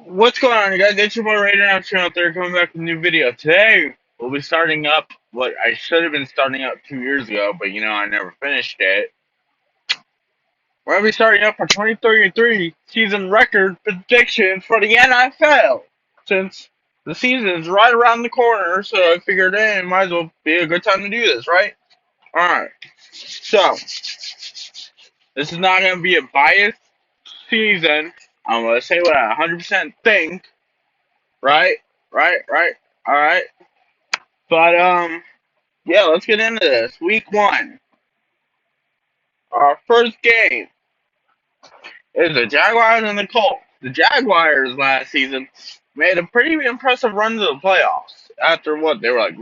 What's going on, you guys? It's your boy Raider out channel 3 coming back with a new video. Today, we'll be starting up what I should have been starting up 2 years ago, but I never finished it. We're going to be starting up our 2033 season record predictions for the NFL. Since the season is right around the corner, so I figured, it might as well be a good time to do this, right? Alright, so, this is not going to be a biased season. I'm going to say what I 100% think. Right, right. All right, but yeah, let's get into this. Week 1, our first game is the Jaguars and the Colts. The Jaguars last season made a pretty impressive run to the playoffs. After what they were like,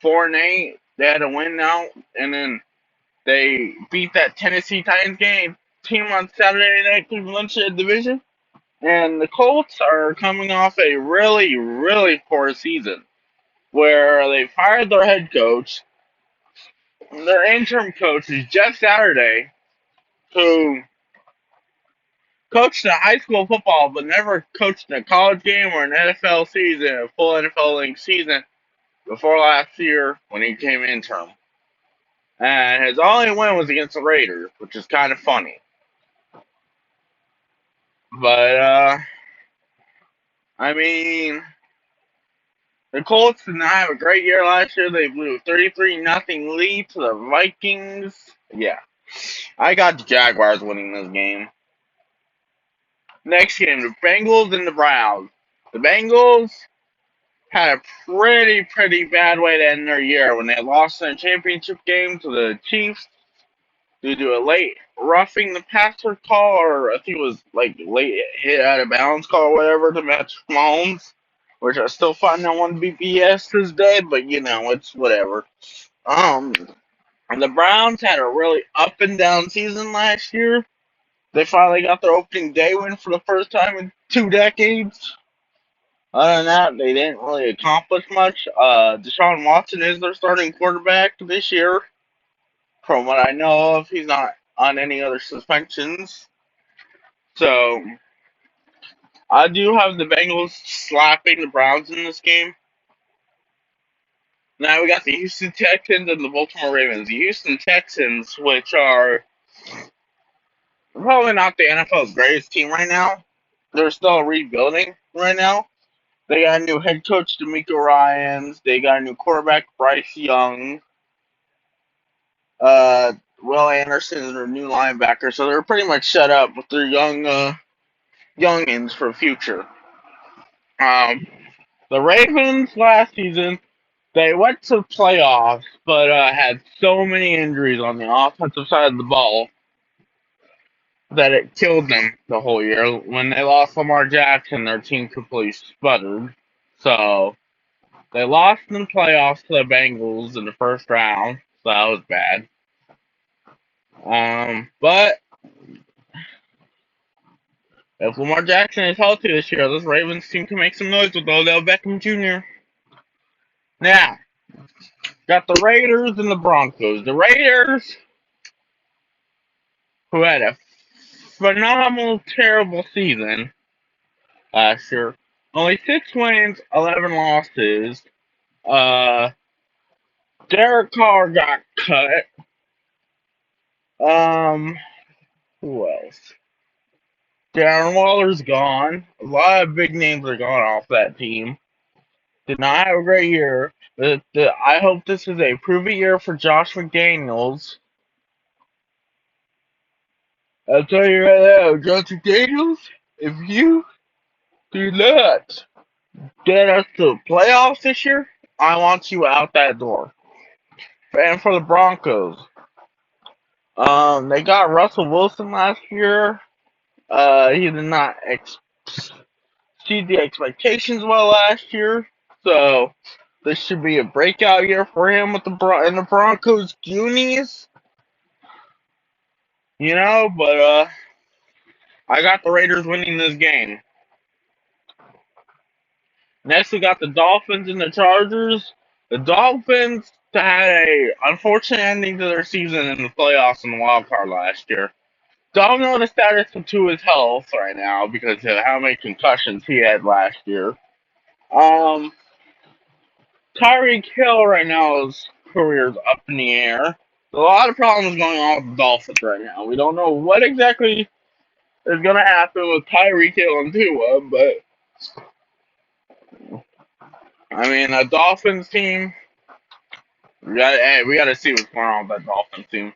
4-8. They had to win now, and then they beat that Tennessee Titans team on Saturday night to clinch the division. And the Colts are coming off a really, really poor season, where they fired their head coach. Their interim coach is Jeff Saturday, who coached a high school football but never coached a college game or an NFL season, a full NFL length season, before last year when he came interim. And his only win was against the Raiders, which is kind of funny. But, I mean, the Colts did not have a great year last year. They blew a 33-0 lead to the Vikings. Yeah, I got the Jaguars winning this game. Next game, the Bengals and the Browns. The Bengals had a pretty bad way to end their year when they lost their championship game to the Chiefs due to a late roughing the passer call, or I think it was like late hit out of bounds call or whatever to match Mahomes, which I still find that one to be BS to this day, but it's whatever. Um, and the Browns had a really up and down season last year. They finally got their opening day win for the first time in 2 decades. Other than that, they didn't really accomplish much. Deshaun Watson is their starting quarterback this year. From what I know of, he's not on any other suspensions. So, I do have the Bengals slapping the Browns in this game. Now we got the Houston Texans and the Baltimore Ravens. The Houston Texans, which are probably not the NFL's greatest team right now. They're still rebuilding right now. They got a new head coach, D'Amico Ryans. They got a new quarterback, Bryce Young. Will Anderson is their new linebacker, so they're pretty much set up with their youngins for the future. Um, the Ravens last season, they went to playoffs, but had so many injuries on the offensive side of the ball that it killed them the whole year. When they lost Lamar Jackson, their team completely sputtered. So they lost in the playoffs to the Bengals in the first round, so that was bad. But if Lamar Jackson is healthy this year, this Ravens team can make some noise with Odell Beckham Jr. Now, got the Raiders and the Broncos. The Raiders, who had a phenomenal, terrible season last year, only 6 wins, 11 losses. Derek Carr got cut. Who else? Darren Waller's gone. A lot of big names are gone off that team. Did not have a great year. I hope this is a prove-it year for Josh McDaniels. I'll tell you right now, Josh McDaniels, if you do not get us to the playoffs this year, I want you out that door. And for the Broncos, they got Russell Wilson last year. He did not exceed the expectations well last year, so this should be a breakout year for him with the Broncos Goonies. But I got the Raiders winning this game. Next, we got the Dolphins and the Chargers. The Dolphins had a unfortunate ending to their season in the playoffs and the wild card last year. Don't know the status of Tua's health right now because of how many concussions he had last year. Um, Tyreek Hill right now, his career's up in the air. There's a lot of problems going on with the Dolphins right now. We don't know what exactly is going to happen with Tyreek Hill and Tua, but I mean, a Dolphins team. We got to see what's going on with that Dolphins team.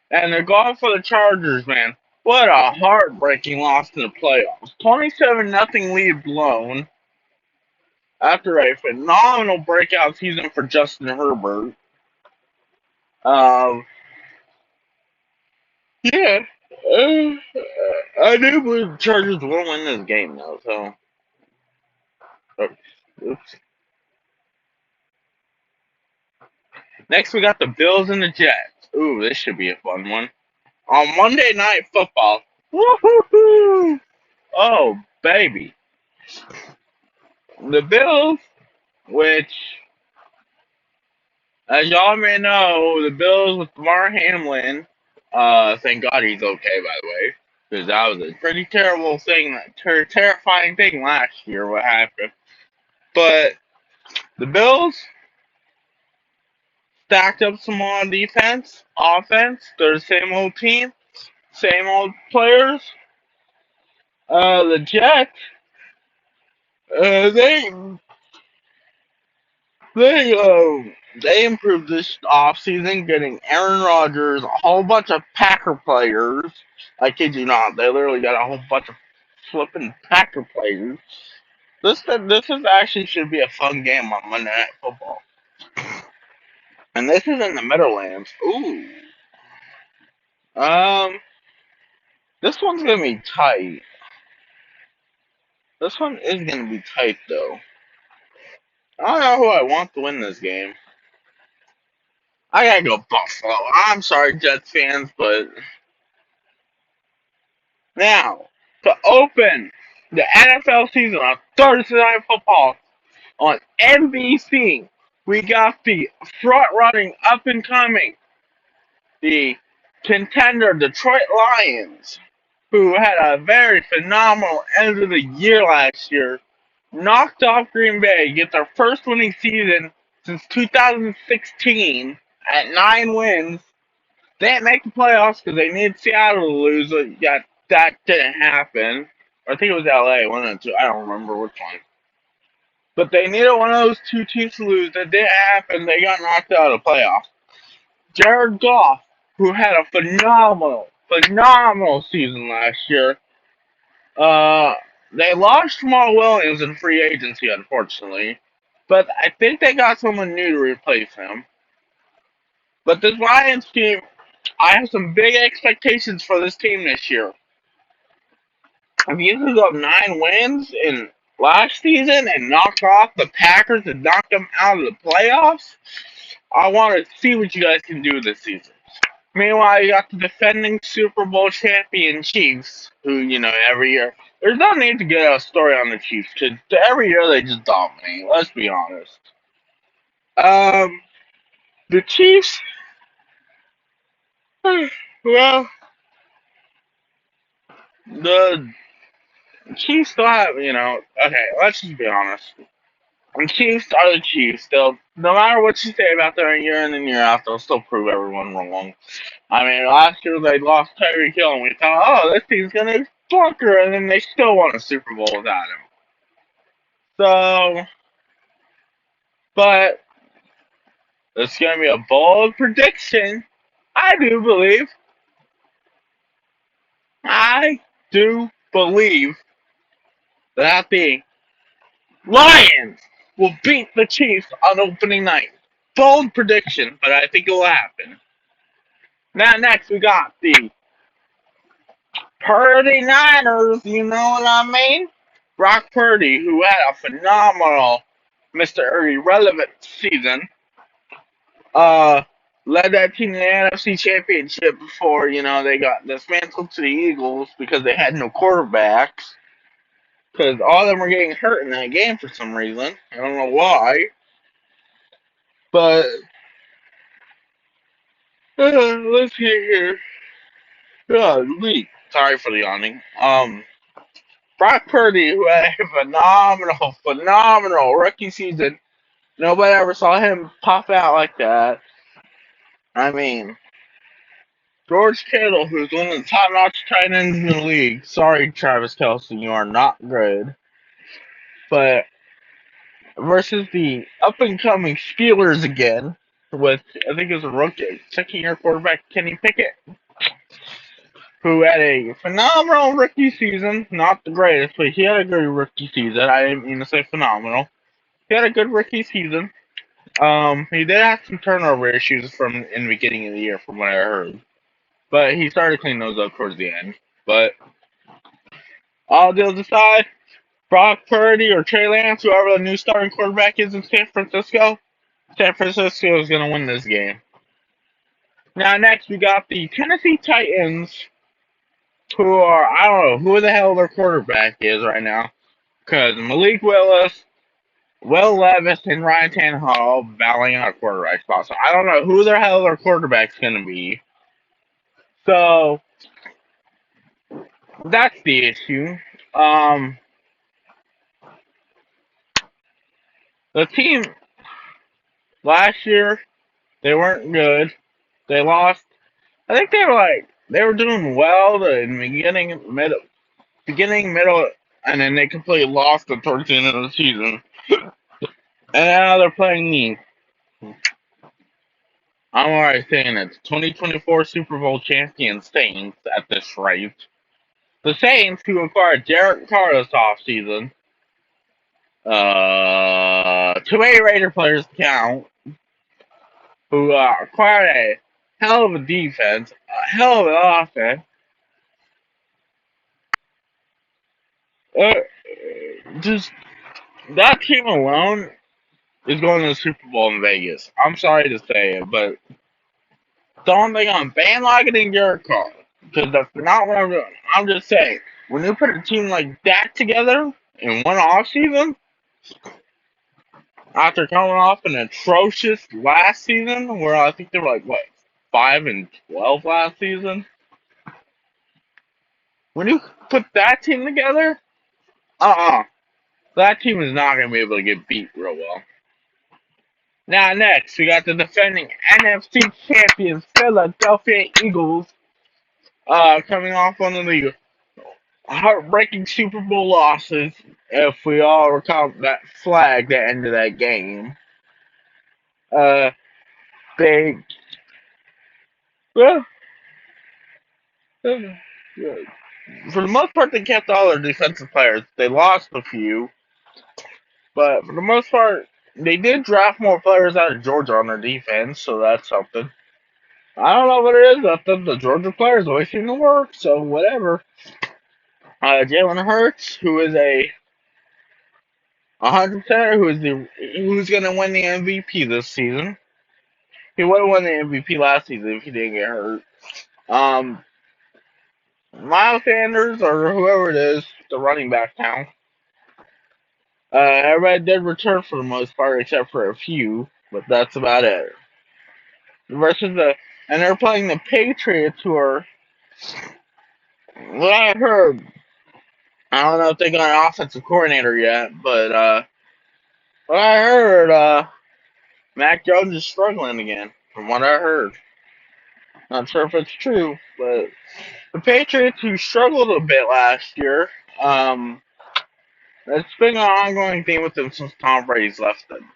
And they're going for the Chargers, man. What a heartbreaking loss in the playoffs. 27-0 lead blown after a phenomenal breakout season for Justin Herbert. Um, yeah, uh, I do believe the Chargers will win this game, though. So, oops. Next, we got the Bills and the Jets. Ooh, this should be a fun one. On Monday Night Football. Woohoo! Oh, baby. The Bills, which, as y'all may know, the Bills with Damar Hamlin, thank God he's okay, by the way, because that was a pretty terrible thing, terrifying thing last year, what happened. But the Bills stacked up some more defense, offense, they're the same old team, same old players. The Jets, they They they improved this offseason, getting Aaron Rodgers, a whole bunch of Packer players. I kid you not, they literally got a whole bunch of flipping Packer players. This is actually should be a fun game on Monday Night Football, and this is in the Meadowlands. Ooh, um, this one's gonna be tight. This one is gonna be tight though. I don't know who I want to win this game. I gotta go Buffalo. I'm sorry, Jets fans, but now, to open the NFL season on Thursday Night Football on NBC, we got the front-running, up-and-coming, the contender Detroit Lions, who had a very phenomenal end of the year last year, knocked off Green Bay, get their first winning season since 2016 at 9 wins. They didn't make the playoffs because they needed Seattle to lose. That didn't happen. I think it was LA, one of the two. I don't remember which one. But they needed one of those two teams to lose. That didn't happen. They got knocked out of the playoffs. Jared Goff, who had a phenomenal season last year. They lost Jamal Williams in free agency, unfortunately. But I think they got someone new to replace him. But this Lions team, I have some big expectations for this team this year. If you could go 9 wins in last season and knock off the Packers and knock them out of the playoffs, I want to see what you guys can do this season. Meanwhile, you got the defending Super Bowl champion Chiefs, who, every year. There's no need to get a story on the Chiefs, because every year they just dominate, let's be honest. Um, the Chiefs, well, the Chiefs still have, okay, let's just be honest. The Chiefs are the Chiefs. No matter what you say about them year in and year out, they'll still prove everyone wrong. I mean, last year they lost Tyreek Hill, and we thought, oh, this team's gonna bunker, and then they still won a Super Bowl without him. So, but it's gonna be a bold prediction. I do believe. I do believe that the Lions will beat the Chiefs on opening night. Bold prediction, but I think it will happen. Now, next we got the Purdy Niners, you know what I mean? Brock Purdy, who had a phenomenal Mr. Irrelevant season, uh, led that team to the NFC Championship before, they got dismantled to the Eagles because they had no quarterbacks. Because all of them were getting hurt in that game for some reason. I don't know why. But, let's see here. Golly. Sorry for the yawning. Brock Purdy, who had a phenomenal rookie season. Nobody ever saw him pop out like that. I mean, George Kittle, who's one of the top-notch tight ends in the league. Sorry, Travis Kelce, you are not good. But versus the up-and-coming Steelers again, with, I think it was a rookie, second-year quarterback Kenny Pickett, who had a phenomenal rookie season. Not the greatest, but he had a good rookie season. I didn't mean to say phenomenal. He had a good rookie season. He did have some turnover issues from in the beginning of the year, from what I heard. But he started cleaning those up towards the end. But all deals aside, Brock Purdy or Trey Lance, whoever the new starting quarterback is in San Francisco is going to win this game. Now, next, we got the Tennessee Titans, who are, I don't know who the hell their quarterback is right now. Because Malik Willis, Will Levis, and Ryan Tannehill all battling out a quarterback spot. So I don't know who the hell their quarterback's going to be. So that's the issue. The team last year, they weren't good. They lost. I think they were doing well in the beginning, middle, and then they completely lost it towards the end of the season. And now they're playing me. I'm already saying it. 2024 Super Bowl champion Saints at this rate. The Saints, who acquired Derek Carr this offseason. Too many Raider players to count. Who acquired a hell of a defense, a hell of an offense. Just that team alone is going to the Super Bowl in Vegas. I'm sorry to say it, but don't think I'm bandwagoning Derek Carr, because that's not what I'm doing. I'm just saying, when you put a team like that together in one offseason, after coming off an atrocious last season, where I think they were like, what, 5-12 last season? When you put that team together, that team is not going to be able to get beat real well. Now, next, we got the defending NFC champions, Philadelphia Eagles, coming off one of the heartbreaking Super Bowl losses, if we all recall that flag that ended that game. They, well, for the most part, they kept all their defensive players. They lost a few, but for the most part, they did draft more players out of Georgia on their defense, so that's something. I don't know what it is up them. The Georgia players always seem to work, so whatever. Jalen Hurts, who is a 100%, who's going to win the MVP this season. He would have won the MVP last season if he didn't get hurt. Miles Sanders or whoever it is, the running back now. Everybody did return for the most part, except for a few, but that's about it. And they're playing the Patriots, who are, what I heard, I don't know if they got an offensive coordinator yet, but what I heard, Mac Jones is struggling again, from what I heard. Not sure if it's true, but the Patriots, who struggled a bit last year, it's been an ongoing theme with them since Tom Brady's left them.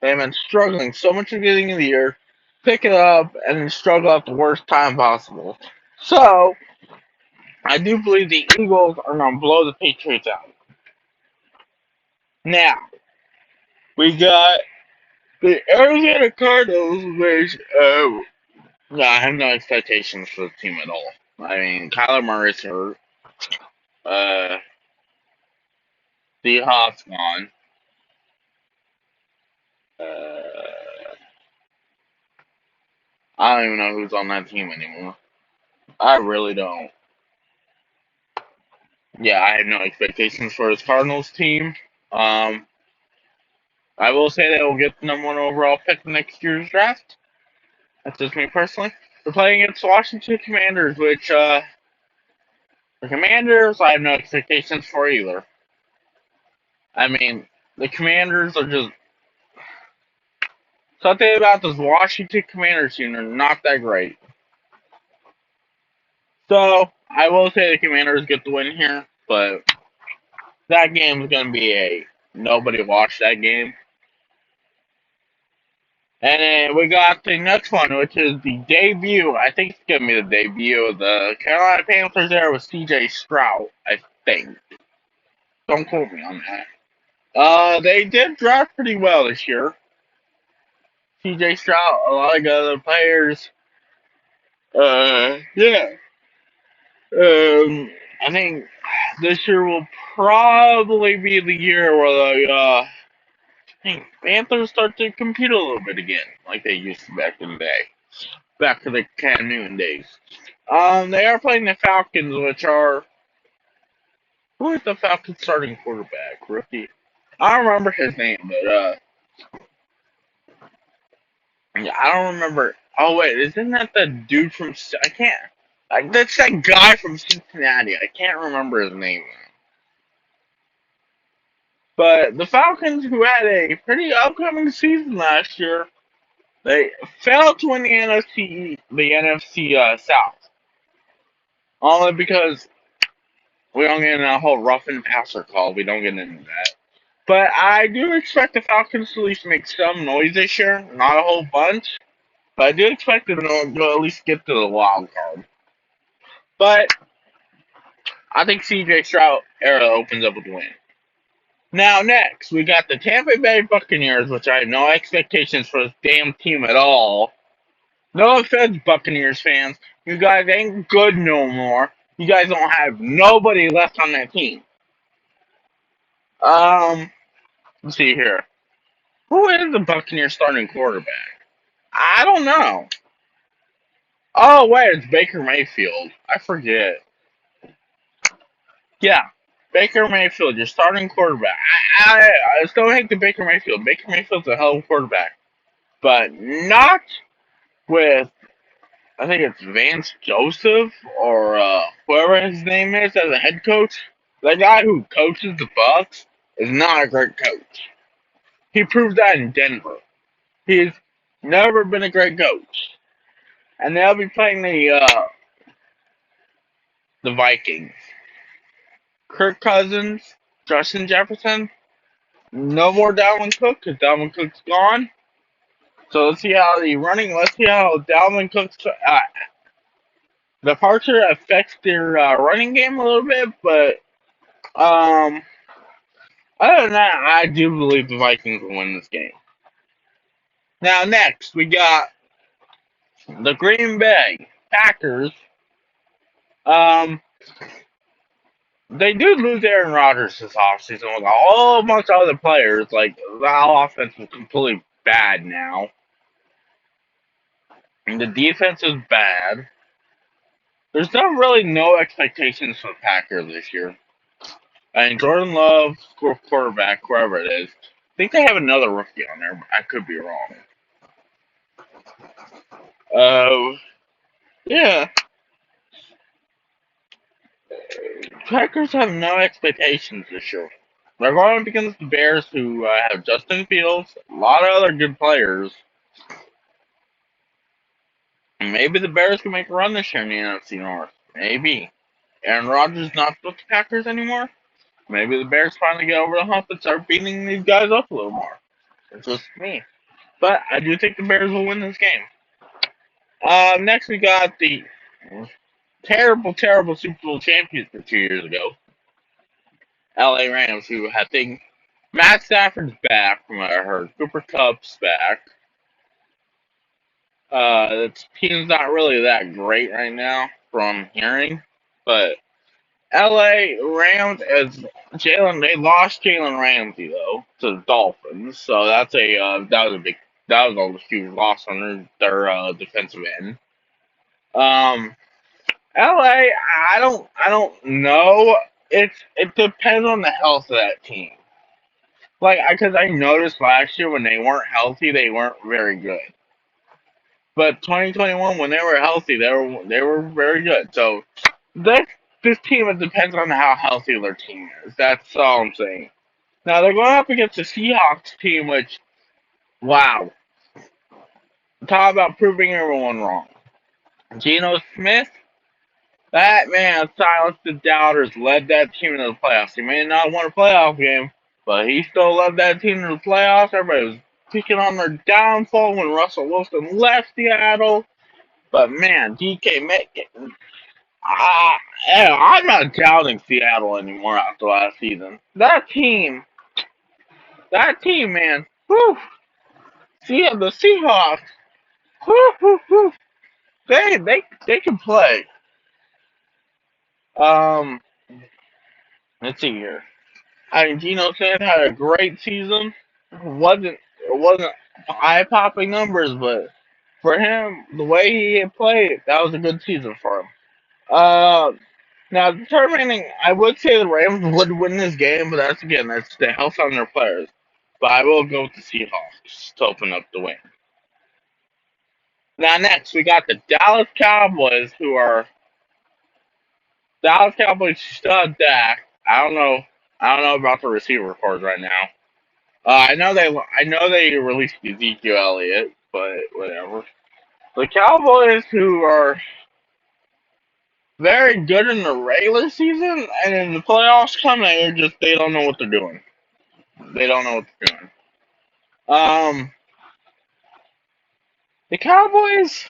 They've been struggling so much at the beginning of the year, pick it up, and then struggle at the worst time possible. So, I do believe the Eagles are going to blow the Patriots out. Now, we got the Arizona Cardinals, which, no, I have no expectations for the team at all. I mean, Kyler Murray's hurt. Seahawks gone. I don't even know who's on that team anymore. I really don't. Yeah, I have no expectations for this Cardinals team. I will say they will get the number one overall pick in next year's draft. That's just me personally. They're playing against Washington Commanders, which The Commanders, I have no expectations for either. I mean, the Commanders are just something about this Washington Commanders team are not that great. So I will say the Commanders get the win here, but that game is going to be a nobody watched that game. And then we got the next one, which is the debut. I think it's going to be the debut of the Carolina Panthers there with C.J. Stroud, I think. Don't quote me on that. They did draft pretty well this year. C.J. Stroud, a lot of other players. Yeah. I think this year will probably be the year where the Panthers start to compete a little bit again, like they used to back in the day, back to the Cam Newton days. They are playing the Falcons, which are who is the Falcons starting quarterback rookie? I don't remember his name, but yeah, I don't remember. Oh wait, isn't that the dude from? I can't. Like that's that guy from Cincinnati. I can't remember his name. But the Falcons, who had a pretty upcoming season last year, they failed to win the NFC South, only because we don't get in a whole rough and passer call. We don't get into that. But I do expect the Falcons to at least make some noise this year. Not a whole bunch, but I do expect them to at least get to the wild card. But I think CJ Stroud era opens up with a win. Now, next, we got the Tampa Bay Buccaneers, which I have no expectations for this damn team at all. No offense, Buccaneers fans. You guys ain't good no more. You guys don't have nobody left on that team. Um, let's see here. Who is the Buccaneers starting quarterback? I don't know. Oh, wait, it's Baker Mayfield. I forget. Yeah, Baker Mayfield, your starting quarterback. I still hate the Baker Mayfield. Baker Mayfield's a hell of a quarterback. But not with I think it's Vance Joseph or whoever his name is as a head coach. The guy who coaches the Bucks is not a great coach. He proved that in Denver. He's never been a great coach, and they'll be playing the Vikings. Kirk Cousins, Justin Jefferson, no more Dalvin Cook because Dalvin Cook's gone. So let's see how let's see how Dalvin Cook's departure affects their running game a little bit, but um, other than that, I do believe the Vikings will win this game. Now, next, we got the Green Bay Packers. Um, they did lose Aaron Rodgers this offseason with a whole bunch of other players. Like, the offense is completely bad now. And the defense is bad. There's not really no expectations for the Packers this year. And Jordan Love, quarterback, whoever it is, I think they have another rookie on there. I could be wrong. Yeah. Packers have no expectations this year. They're going up against the Bears, who have Justin Fields, a lot of other good players. And maybe the Bears can make a run this year in the NFC North. Maybe. Aaron Rodgers not with the Packers anymore. Maybe the Bears finally get over the hump and start beating these guys up a little more. It's just me. But I do think the Bears will win this game. Next, we got the terrible, terrible Super Bowl champions for 2 years ago. LA Rams, who I think Matt Stafford's back from what I heard. Cooper Kupp's back. The team's not really that great right now from hearing, but LA Rams as they lost Jalen Ramsey though to the Dolphins, so that was a huge loss on their defensive end. Um, LA, I don't know. It depends on the health of that team. Like, because I noticed last year when they weren't healthy, they weren't very good. But 2021, when they were healthy, they were very good. So this team, it depends on how healthy their team is. That's all I'm saying. Now they're going up against the Seahawks team, which, wow, talk about proving everyone wrong. Geno Smith, that man silenced the doubters, led that team into the playoffs. He may not have won a playoff game, but he still led that team to the playoffs. Everybody was picking on their downfall when Russell Wilson left Seattle. But man, DK Metcalf, ah, I'm not doubting Seattle anymore after last season. That team, man. Whew. See the Seahawks. Whew, whew, whew. They can play. Um, let's see here. I mean, Geno Smith had a great season. It wasn't eye popping numbers, but for him, the way he had played, that was a good season for him. Uh, Now determining, I would say the Rams would win this game, but that's the health on their players. But I will go with the Seahawks to open up the win. Now next we got the Dallas Cowboys stud Dak. I don't know about the receiver corps right now. I know they released Ezekiel Elliott, but whatever. The Cowboys, who are very good in the regular season and in the playoffs come, they don't know what they're doing. They don't know what they're doing. Um, the Cowboys,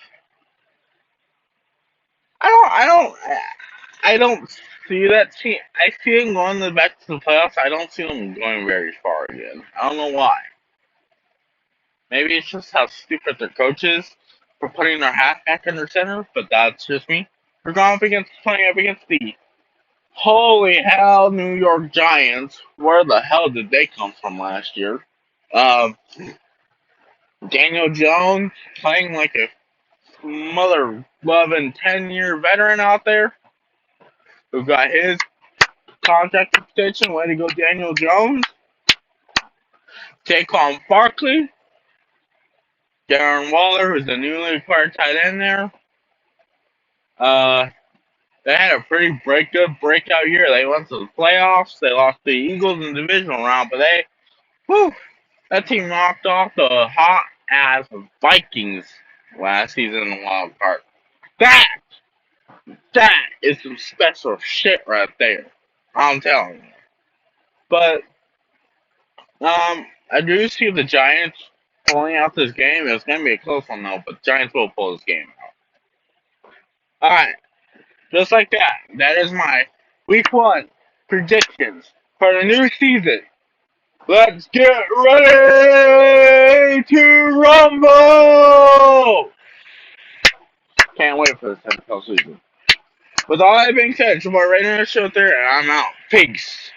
I don't see that team. I see them going back to the playoffs. I don't see them going very far again. I don't know why. Maybe it's just how stupid their coach is for putting their halfback under center, but that's just me. We're playing up against the holy hell New York Giants. Where the hell did they come from last year? Um, Daniel Jones playing like a mother loving 10-year veteran out there who got his contract extension. Way to go, Daniel Jones. Saquon Barkley. Darren Waller, who's the newly acquired tight end there. Uh, they had a pretty good breakout year. They went to the playoffs. They lost the Eagles in the divisional round, but whew, that team knocked off the hot ass Vikings last season in the wild card. That that is some special shit right there. I'm telling you. But I do see the Giants pulling out this game. It's gonna be a close one though, but the Giants will pull this game out. All right, just like that. That is my week one predictions for the new season. Let's get ready to rumble! Can't wait for this NFL season. With all that being said, it's your boy Rainer Show there, and I'm out. Peace.